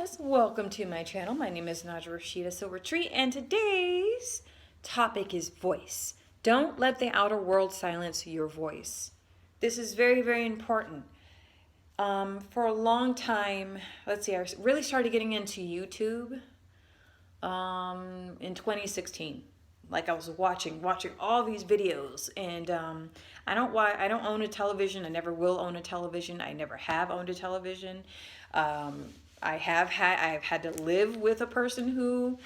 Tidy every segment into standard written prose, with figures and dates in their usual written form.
guys, welcome to my channel. My name is Naja Rashida Silvertree, and today's topic is voice. Don't let the outer world silence your voice. This is very, very important. For a long time, I really started getting into YouTube in 2016. Like I was watching all these videos, and I don't own a television. I never will own a television. I never have owned a television. I've had to live with a person who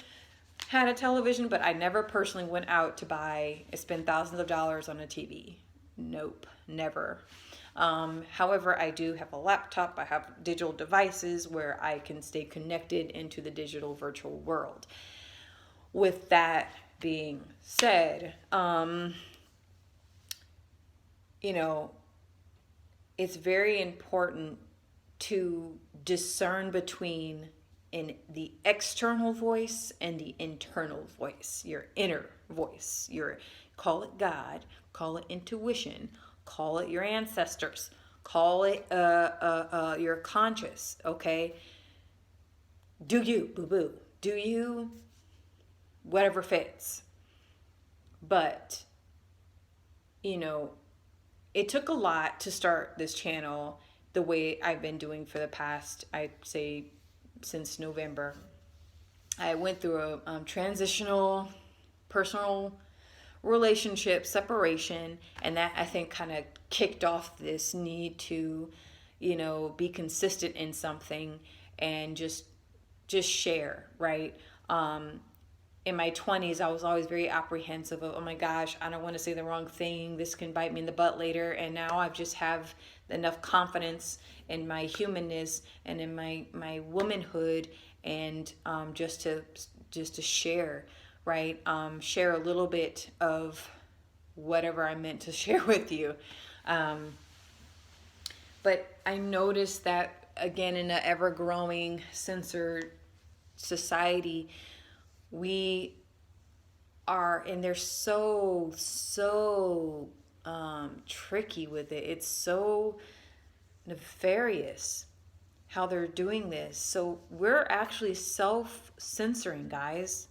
had a television, but I never personally went out to spend thousands of dollars on a TV. Nope, never. However, I do have a laptop. I have digital devices where I can stay connected into the digital virtual world. With that being said, it's very important to discern between the external voice and the internal voice, your inner voice. Call it God, call it intuition, call it your ancestors, call it your conscious. Okay, do you, boo boo? Do you? Whatever fits. But it took a lot to start this channel the way I've been doing for the past, I'd say, since November. I went through a transitional personal relationship separation, and that I think kind of kicked off this need to, be consistent in something and just share, right? In my 20s, I was always very apprehensive of, oh my gosh, I don't want to say the wrong thing. This can bite me in the butt later. And now I just have enough confidence in my humanness and in my womanhood, and just to share, right? Share a little bit of whatever I meant to share with you. But I noticed that, again, in an ever-growing censored society, we are, and they're so tricky with it. It's so nefarious how they're doing this. So we're actually self-censoring, guys.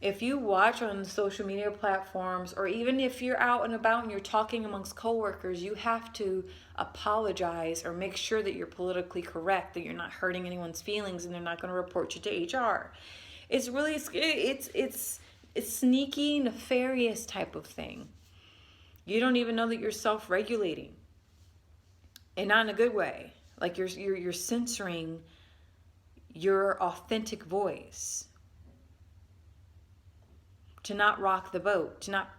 If you watch on social media platforms, or even if you're out and about and you're talking amongst coworkers, you have to apologize or make sure that you're politically correct, that you're not hurting anyone's feelings, and they're not going to report you to HR. It's really, it's sneaky, nefarious type of thing. You don't even know that you're self-regulating, and not in a good way. Like you're censoring your authentic voice, to not rock the boat, to not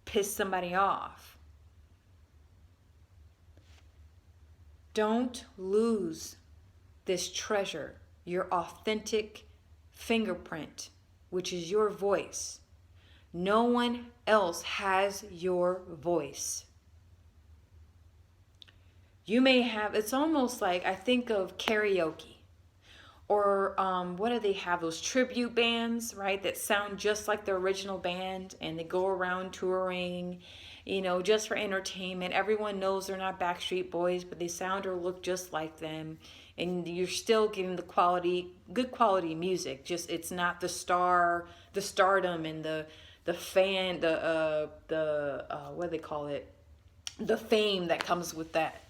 piss somebody off. Don't lose this treasure, your authentic fingerprint, which is your voice. No one else has your voice. You may have, it's almost like, I think of karaoke, or what do they have, those tribute bands, right, that sound just like the original band, and they go around touring, just for entertainment. Everyone knows they're not Backstreet Boys, but they sound or look just like them, and you're still getting good quality music. Just, it's not the stardom and the fan, what do they call it, the fame that comes with that,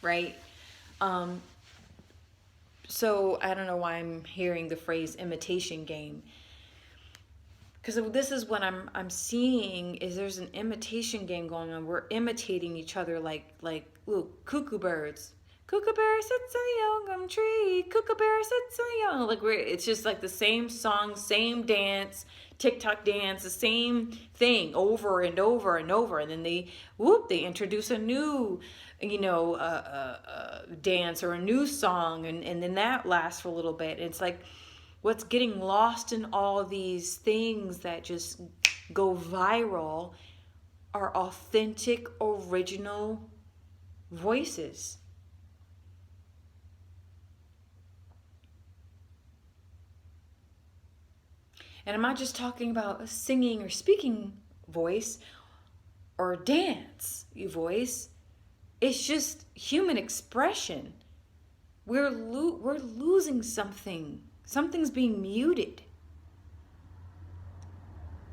right? So I don't know why I'm hearing the phrase imitation game, because this is what I'm seeing, is there's an imitation game going on. We're imitating each other like ooh, cuckoo birds. Kookaburra sits on a young tree. Kookaburra sits on a young. Like, it's just like the same song, same dance, TikTok dance, the same thing over and over and over. And then they introduce a new, dance or a new song, and then that lasts for a little bit. It's like, what's getting lost in all these things that just go viral are authentic, original voices. And I'm not just talking about a singing or speaking voice or dance voice. It's just human expression. we're losing something. Something's being muted.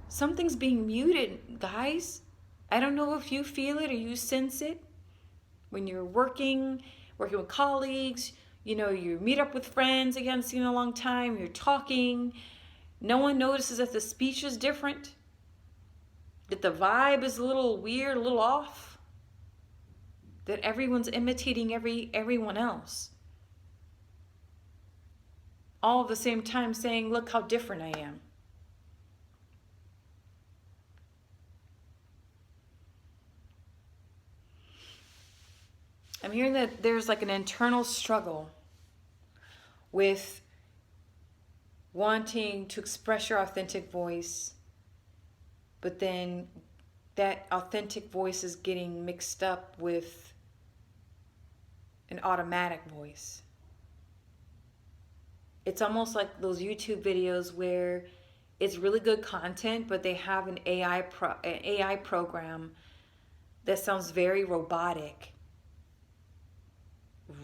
Something's being muted, guys. I don't know if you feel it or you sense it when you're working with colleagues. You meet up with friends again, seen in a long time. You're talking. No one notices that the speech is different, that the vibe is a little weird, a little off, that everyone's imitating everyone else. All at the same time saying, look how different I am. I'm hearing that there's like an internal struggle with wanting to express your authentic voice, but then that authentic voice is getting mixed up with an automatic voice. It's almost like those YouTube videos where it's really good content, but they have an AI program that sounds very robotic,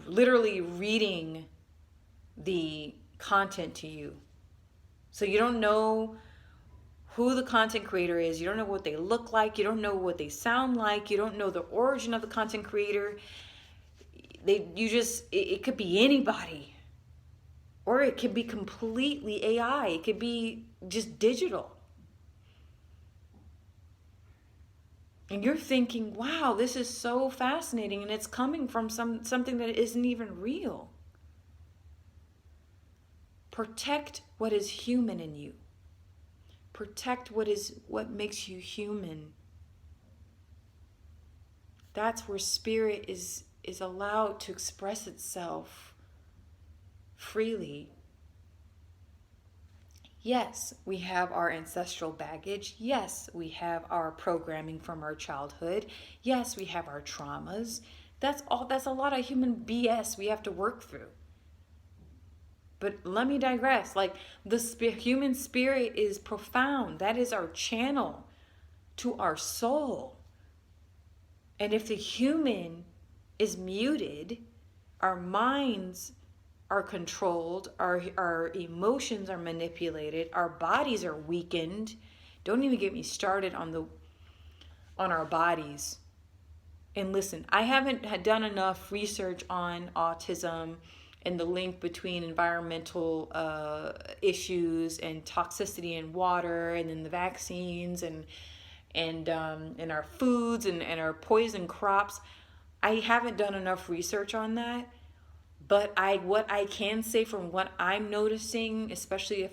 literally reading the content to you. So you don't know who the content creator is. You don't know what they look like. You don't know what they sound like. You don't know the origin of the content creator. It could be anybody. Or it could be completely AI. It could be just digital. And you're thinking, wow, this is so fascinating, and it's coming from something that isn't even real. Protect what is human in you. Protect what makes you human. That's where spirit is allowed to express itself freely. Yes, we have our ancestral baggage. Yes, we have our programming from our childhood. Yes, we have our traumas. That's a lot of human BS we have to work through. But let me digress. Like, the human spirit is profound. That is our channel to our soul. And if the human is muted, our minds are controlled, our emotions are manipulated, our bodies are weakened. Don't even get me started on our bodies. And listen, I haven't done enough research on autism and the link between environmental issues and toxicity in water, and then the vaccines and our foods and our poison crops. I haven't done enough research on that. But what I can say from what I'm noticing, especially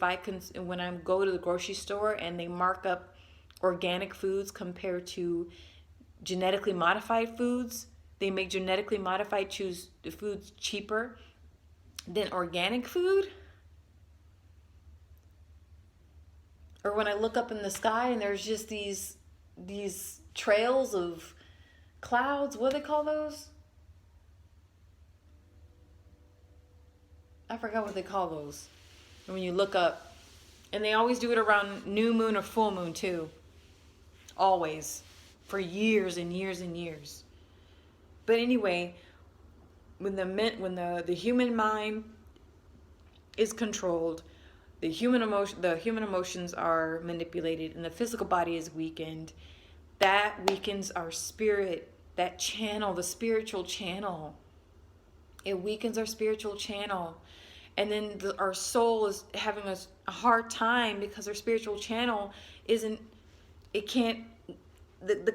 when I go to the grocery store and they mark up organic foods compared to genetically modified foods, they make genetically modified foods cheaper than organic food. Or when I look up in the sky and there's just these trails of clouds, what do they call those? I forgot what they call those. And when you look up, and they always do it around new moon or full moon too. Always. For years and years and years. But anyway, when the human mind is controlled, the human emotions are manipulated, and the physical body is weakened, that weakens our spirit, that channel, the spiritual channel. It weakens our spiritual channel. And then our soul is having a hard time because our spiritual channel the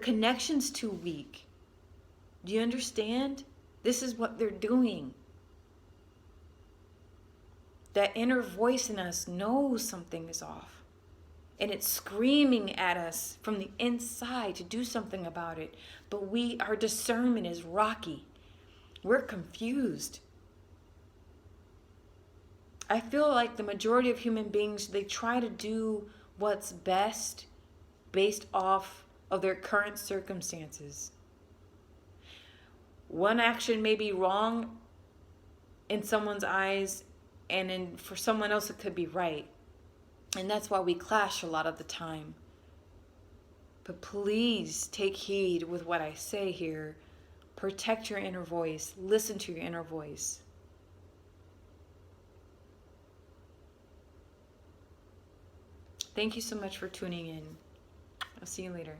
connection's too weak. Do you understand? This is what they're doing. That inner voice in us knows something is off. And it's screaming at us from the inside to do something about it. But our discernment is rocky. We're confused. I feel like the majority of human beings, they try to do what's best based off of their current circumstances. One action may be wrong in someone's eyes, and for someone else it could be right. And that's why we clash a lot of the time. But please take heed with what I say here. Protect your inner voice. Listen to your inner voice. Thank you so much for tuning in. I'll see you later.